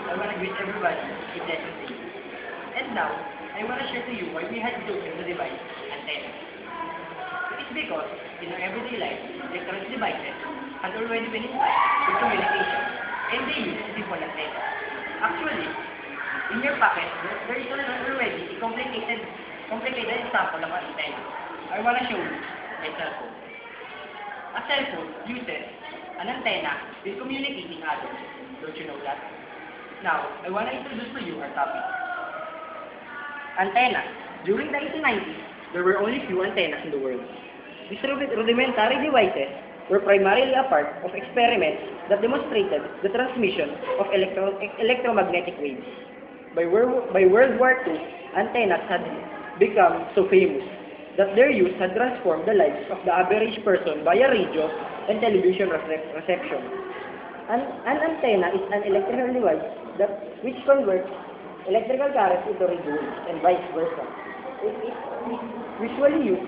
I want to greet everybody in Lesson 3. And now, I want to share to you why we had chosen the device antenna. It is because, in our everyday life, electronic devices have already been installed for communication, and they use simple antenna. Actually, in your pocket, there is already a complicated example of an antenna. I want to show you my cell phone. A cell phone uses an antenna with communicating others. Don't you know that? Now, I want to introduce to you our topic. Antenna. During the 1890s, there were only few antennas in the world. These rudimentary devices were primarily a part of experiments that demonstrated the transmission of electromagnetic waves. By World War II, antennas had become so famous that their use had transformed the lives of the average person via radio and television reception. An antenna is an electrical device which converts electrical current into radio waves and vice versa. It is usually used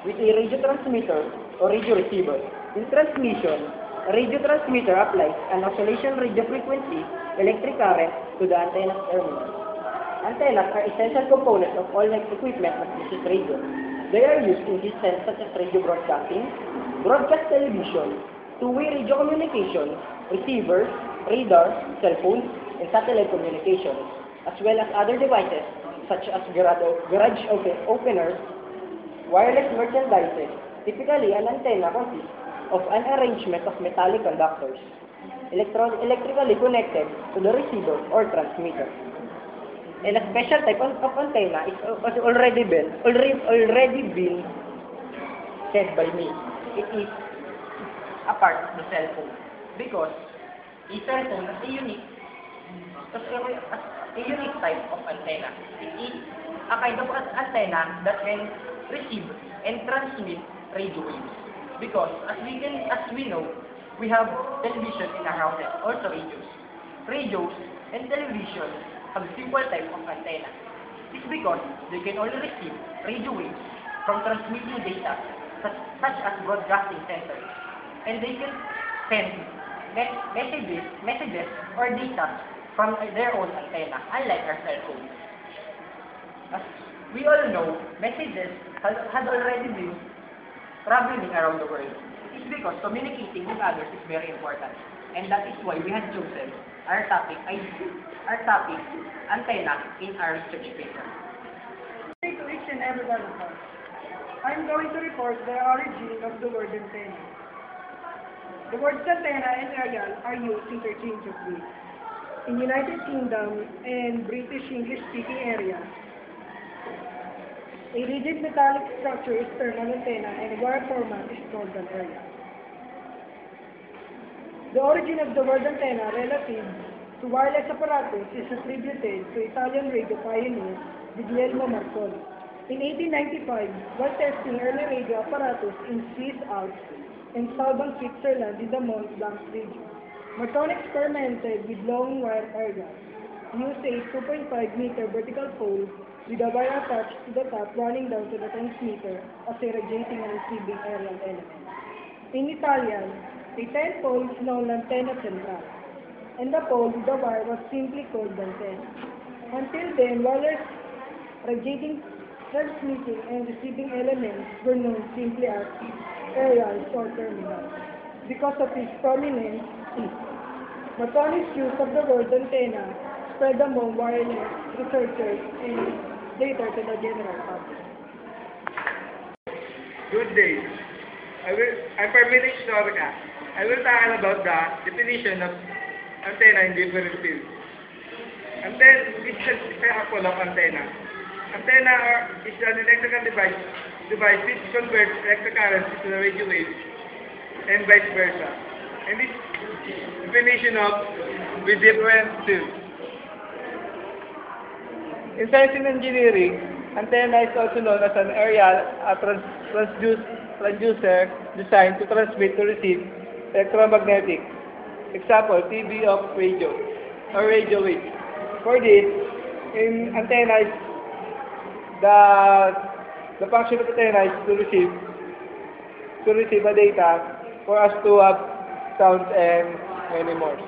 with a radio transmitter or radio receiver. In transmission, a radio transmitter applies an oscillation radio frequency electric current to the antenna's terminal. Antennas are essential components of all equipment that uses radio. They are used in systems such as radio broadcasting, broadcast television, two-way radio communication, receivers, radar, cell phones, and satellite communications, as well as other devices such as garage openers, wireless merchandises. Typically, an antenna consists of an arrangement of metallic conductors, electrically connected to the receiver or transmitter. And a special type of antenna has already been said by me. It is a part of the cell phone because a cell phone has a unique type of antenna. It is a kind of antenna that can receive and transmit radio waves. Because as we know, we have television in our houses, also radios. Radios and television have a simple type of antenna. It's because they can only receive radio waves from transmitting data such as broadcasting centers. And they can send messages or data from their own antenna, unlike our cell phone. As we all know, messages had already been traveling around the world. It's because communicating with others is very important. And that is why we had chosen our topic, antenna, in our research paper. To each and every one of us, I'm going to report the origin of the word antenna. The words antenna and aerial are used interchangeably. In United Kingdom and British English-speaking areas, a rigid metallic structure is termed an antenna and a wire format is called an aerial. The origin of the word antenna relative to wireless apparatus is attributed to Italian radio pioneer Guglielmo Marconi. In 1895, while testing early radio apparatus in Swiss Alps and southern Switzerland in the Mont Blanc region, Marconi experimented with long wire aerials. He used a 2.5-meter vertical pole with a wire attached to the top running down to the transmitter as a radiating and receiving aerial element. In Italian, a 10-pole is known antenna centrale, and the pole with the wire was simply called antenna. Until then, wireless radiating, transmitting, and receiving elements were known simply as aerials or terminals. Because of its prominence, Marconi's use of the word antenna spread among wireless researchers and later to the general public. Good day. I'm Parmenas Norca. I will talk about the definition of antenna in different fields. Antenna is an example of antenna. Antenna is an electrical device which converts electric current into the radio waves and vice versa. And this definition of with different fields. In science and engineering, antenna is also known as an aerial transducer designed to transmit to receive electromagnetic, example, TV of radio, or radio waves. For this, in antenna, the function of antenna is to receive a data for us to have sounds and many more.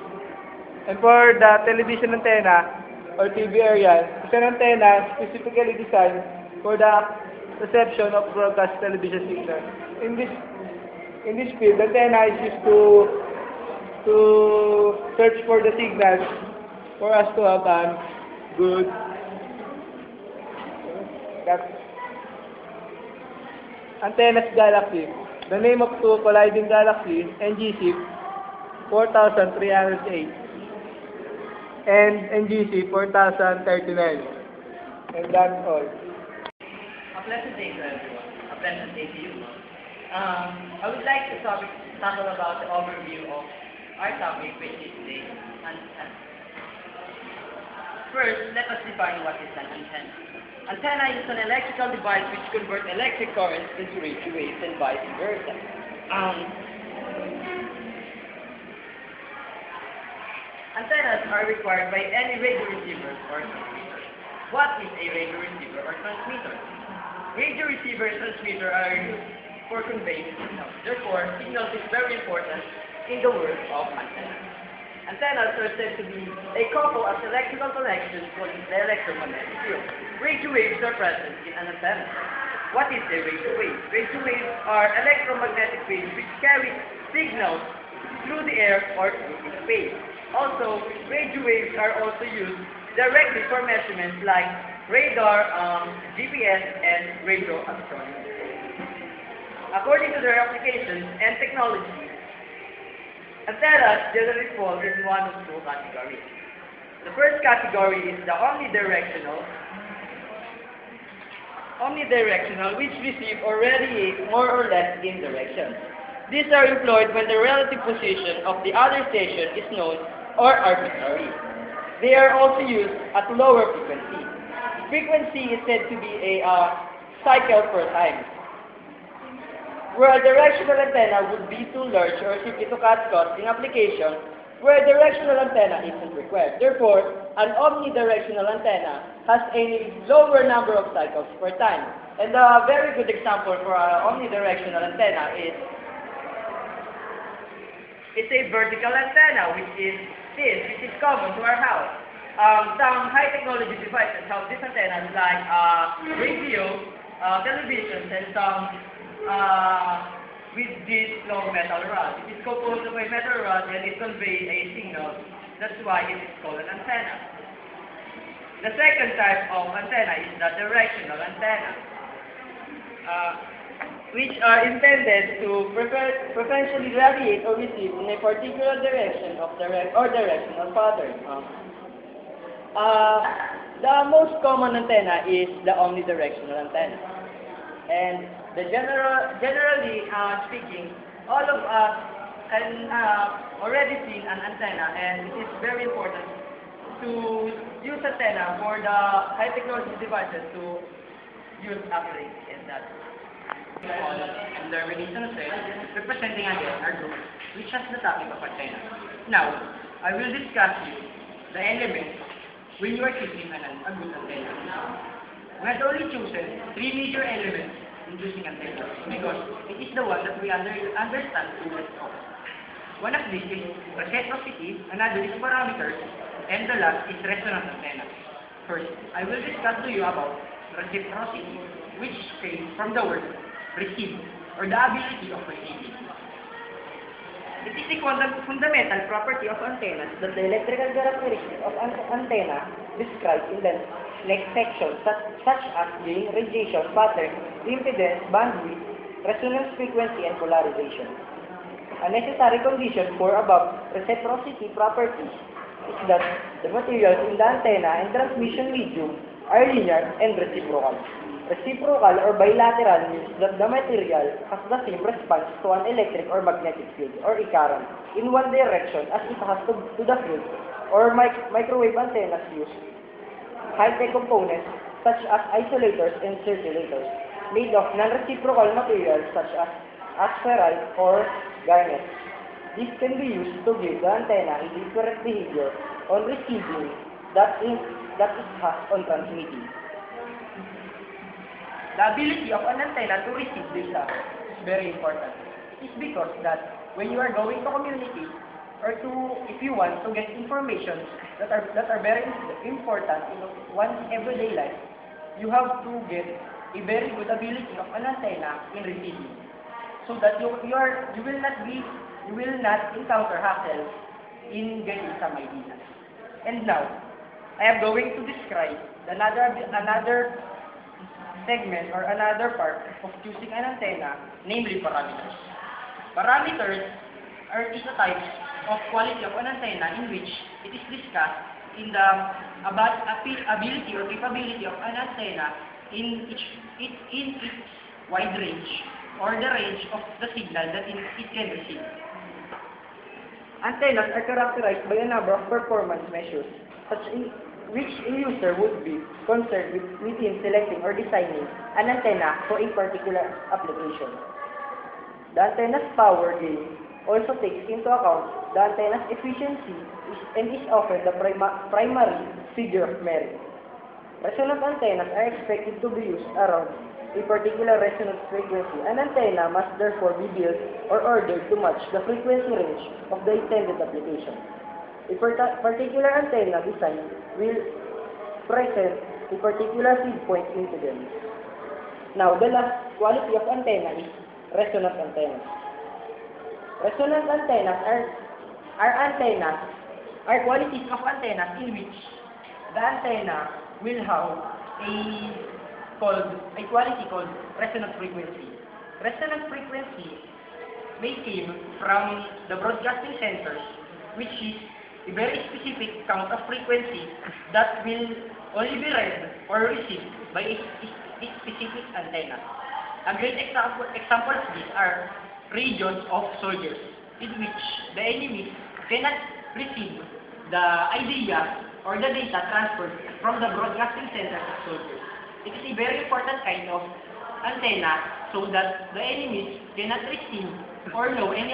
And for the television antenna or TV aerial, it's an antenna specifically designed for the reception of broadcast television signal. In this field, the antenna is used to search for the signals for us to have good antennas galaxy. The name of two colliding galaxies, NGC 4308 and NGC 4039. And that's all. A pleasant day to everyone. A pleasant day to you. I would like to tackle about the overview of our topic, which is the antenna. First, let us define what is an antenna. Antenna is an electrical device which converts electric currents into radio waves and vice versa. Antennas are required by any radio receiver or transmitter. What is a radio receiver or transmitter? Radio receiver and transmitter are used for conveying signals. Therefore, signals is very important in the world of antennas. Antennas are said to be a couple of electrical connections for the electromagnetic field. Radio waves are present in an antenna. What is a radio wave? Radio waves are electromagnetic waves which carry signals through the air or through space. Also, radio waves are also used directly for measurements like radar, GPS, and radio astronomy. According to their applications and technology, antennas generally fall in one of two categories. The first category is the omnidirectional, which receive or radiate more or less in direction. These are employed when the relative position of the other station is known or arbitrary. They are also used at lower frequency. Frequency is said to be a cycle per time. Where a directional antenna would be too large or simply to cut costs in application, where a directional antenna isn't required. Therefore, an omnidirectional antenna has a lower number of cycles per time. And a very good example for an omnidirectional antenna is a vertical antenna, which is common to our house. Some high technology devices have these antennas like radio, televisions, and some with this long metal rod. It is composed of a metal rod and it conveys a signal. That's why it is called an antenna. The second type of antenna is the directional antenna, which are intended to preferentially radiate or receive in a particular direction of directional pattern. The most common antenna is the omnidirectional antenna. And generally speaking, all of us can already seen an antenna, and it is very important to use antenna for the high technology devices to use uplink in that. And the Renaissance representing again our group, which has the topic of antenna. Now, I will discuss you the elements when you are choosing a good antenna. We have only chosen three major elements in choosing antenna because it is the one that we understand the best of. One of these is reciprocity, another is parameters, and the last is resonance antenna. First, I will discuss to you about reciprocity, which came from the word receive, or the ability of receiving. It is a fundamental property of antennas that the electrical characteristics of an antenna described in the next section, such as gain, radiation, pattern, impedance, bandwidth, resonance frequency, and polarization. A necessary condition for above reciprocity properties is that the materials in the antenna and transmission medium are linear and reciprocal. Reciprocal or bilateral means that the material has the same response to an electric or magnetic field or a current in one direction as it has to the field, or microwave antennas use high-tech components such as isolators and circulators made of non-reciprocal materials such as aspherite or garnet. This can be used to give the antenna a different behavior on receiving that it has on transmitting. The ability of an antenna to receive data is very important. It is because that when you are going to communicate or to, if you want to get information that are very important in one's everyday life, you have to get a very good ability of an antenna in receiving, so that you will not encounter hassle in getting some ideas. And now, I am going to describe another segment or another part of choosing an antenna, namely parameters. Parameters is a type of quality of an antenna in which it is discussed in the ability or capability of an antenna in its wide range, or the range of the signal that it can receive. Antennas are characterized by a number of performance measures, which a user would be concerned within selecting or designing an antenna for a particular application. The antenna's power gain also takes into account the antenna's efficiency and is often the primary figure of merit. Resonant antennas are expected to be used around a particular resonance frequency. An antenna must therefore be built or ordered to match the frequency range of the intended application. A particular antenna design will present a particular feed point impedance. Now, the last quality of antenna is resonant antennas. Resonant antennas are qualities of antennas in which the antenna will have a quality called resonant frequency. Resonant frequency may come from the broadcasting centers, which is a very specific count of frequency that will only be read or received by a specific antenna. A great example of these are regions of soldiers, in which the enemy cannot receive the idea or the data transferred from the broadcasting centers of soldiers. It is a very important kind of antenna so that the enemies cannot receive or know any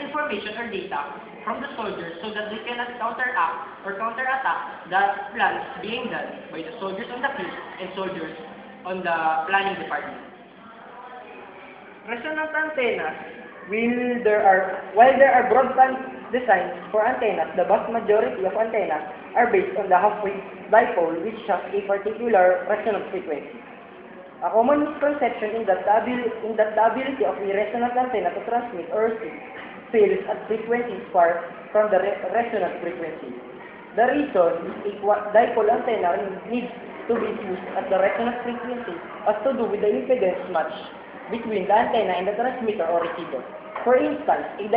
information or data from the soldiers, so that they cannot counteract or counterattack the plans being done by the soldiers on the field and soldiers on the planning department. Resonant antennas, while there are broadband designs for antennas, the vast majority of antennas are based on the half-wave dipole, which has a particular resonant frequency. A common misconception is that the ability of a resonant antenna to transmit or receive fails at frequencies far from the resonant frequency. The reason a dipole antenna needs to be fused at the resonant frequency has to do with the impedance match between the antenna and the transmitter or receiver. For instance, a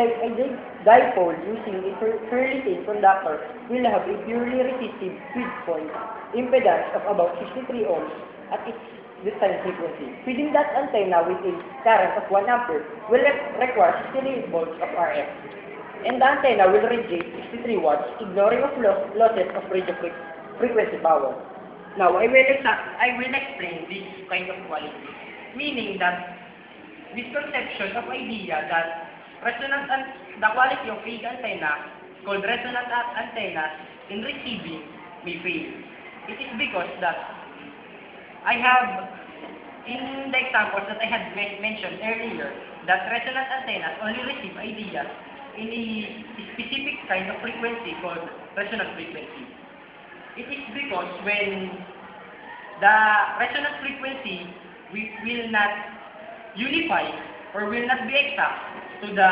dipole using a fairly thin conductor will have a purely resistive feed point impedance of about 63 ohms at its design frequency. Feeding that antenna with a current of 1 ampere will require 68 volts of RF, and the antenna will radiate 63 watts, ignoring of losses of radio frequency power. Now, I will explain this kind of quality, meaning that this conception of idea that the quality of a antenna called resonant antennas in receiving may fail. It is because that I have, in the examples that I had mentioned earlier, that resonant antennas only receive ideas in a specific kind of frequency called resonant frequency. It is because when the resonant frequency will not unify or will not be exact to the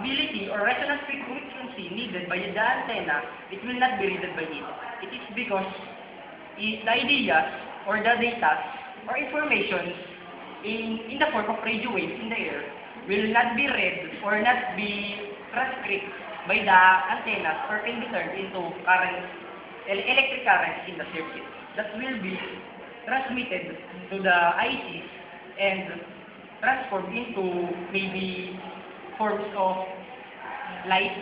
ability or resonance frequency needed by the antenna, it will not be read by it. It is because the ideas or the data or information in the form of radio waves in the air will not be read or not be transcribed by the antennas or can be turned into electric currents in the circuit that will be transmitted to the ICs and transformed into maybe forms of light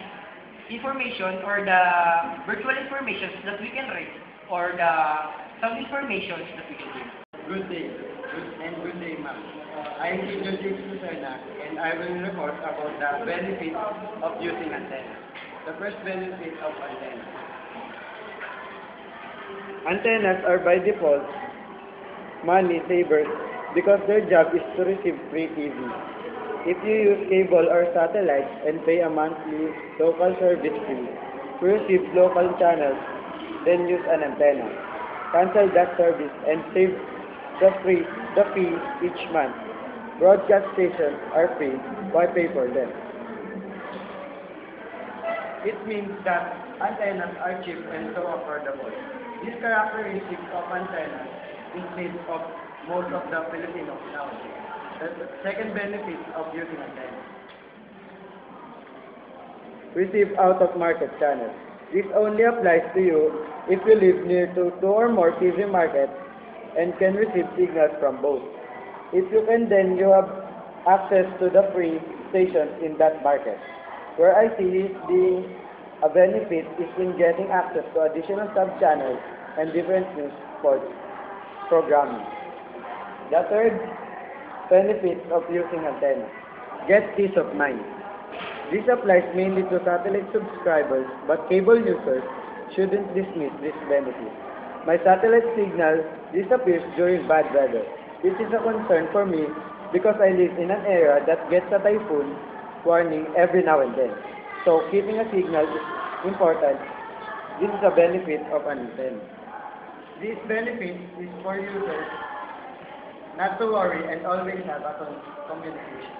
information or the virtual information that we can read or the sound information that we can read. Good day, ma'am. I am Teacher James Lucena, and I will report about the benefits of using antenna. The first benefit of antenna. Antennas are by default money savers because their job is to receive free TV. If you use cable or satellite and pay a monthly local service fee to receive local channels, then use an antenna. Cancel that service and save the fee each month. Broadcast stations are free. Why pay for them? It means that antennas are cheap and so affordable. These characteristics of antennas is made of most of the Filipinos nowadays. The second benefit of using antennas. Receive out-of-market channels. This only applies to you if you live near to two or more TV markets and can receive signals from both. If you can, then you have access to the free stations in that market. Where I see it being a benefit is in getting access to additional sub-channels and different news sports programming. The third benefit of using antenna. Get peace of mind. This applies mainly to satellite subscribers, but cable users shouldn't dismiss this benefit. My satellite signal disappears during bad weather, which is a concern for me because I live in an area that gets a typhoon warning every now and then. So keeping a signal is important. This is a benefit of an antenna. This benefit is for users not to worry and always have a communication.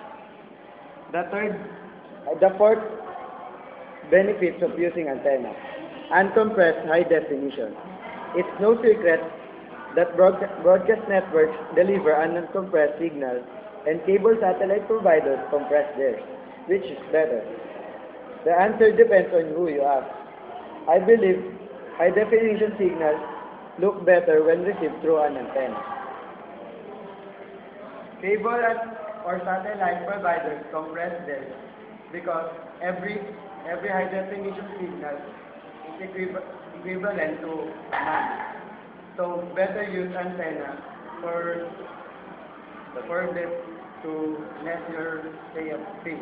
The fourth benefits of using antenna. Uncompressed high definition. It's no secret that broadcast networks deliver an uncompressed signal and cable satellite providers compress theirs. Which is better? The answer depends on who you ask. I believe high definition signals look better when received through an antenna. Cable or satellite providers compress theirs because every high definition signal is equivalent to none. So better use antenna for this to let your stay of speed.